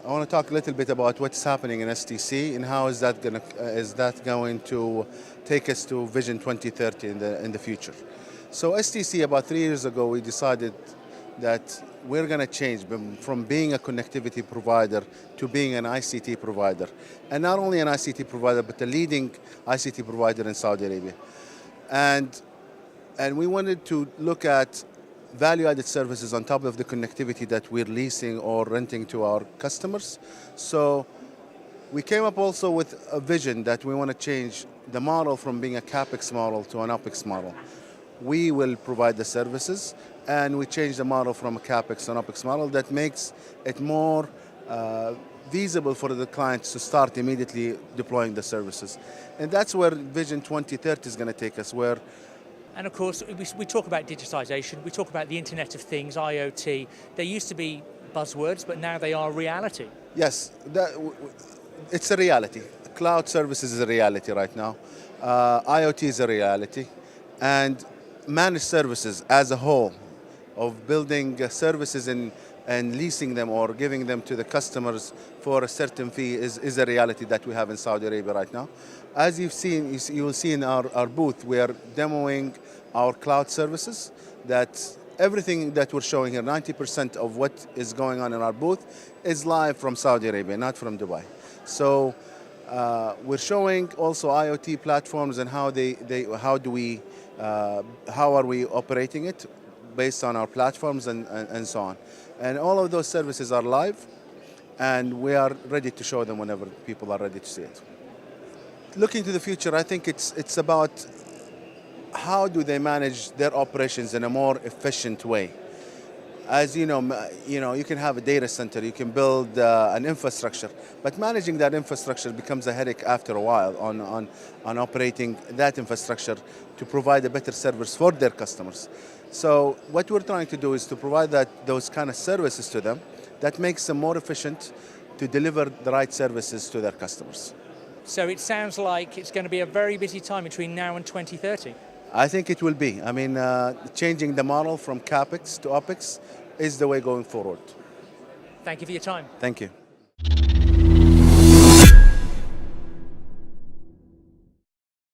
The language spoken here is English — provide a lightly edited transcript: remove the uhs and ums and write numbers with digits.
I want to talk a little bit about what's happening in STC and how is that going to take us to Vision 2030 in the future. So STC, about 3 years ago, we decided that we're going to change from being a connectivity provider to being an ICT provider. And not only an ICT provider, but the leading ICT provider in Saudi Arabia. And we wanted to look at value-added services on top of the connectivity that we're leasing or renting to our customers. So we came up also with a vision that we want to change the model from being a CapEx model to an OpEx model. We will provide the services, and we change the model from a CapEx to an OpEx model that makes it more feasible for the clients to start immediately deploying the services. And that's where Vision 2030 is going to take us, where and of course, we talk about digitization, we talk about the Internet of Things, IoT. They used to be buzzwords, but now they are reality. Yes, it's a reality. Cloud services is a reality right now. IoT is a reality. And managed services as a whole, of building services and leasing them or giving them to the customers for a certain fee is a reality that we have in Saudi Arabia right now. As you've seen, you will see in our booth, we are demoing our cloud services. That everything that we're showing here, 90% of what is going on in our booth is live from Saudi Arabia, not from Dubai. So we're showing also IoT platforms and how are we operating it based on our platforms and so on. And all of those services are live, and we are ready to show them whenever people are ready to see it. Looking to the future, I think it's about how do they manage their operations in a more efficient way. As you know, you can have a data center, you can build an infrastructure, but managing that infrastructure becomes a headache after a while on operating that infrastructure to provide a better service for their customers. So what we're trying to do is to provide those kind of services to them that makes them more efficient to deliver the right services to their customers. So it sounds like it's going to be a very busy time between now and 2030. I think it will be. I mean, changing the model from CapEx to OpEx is the way going forward. Thank you for your time. Thank you.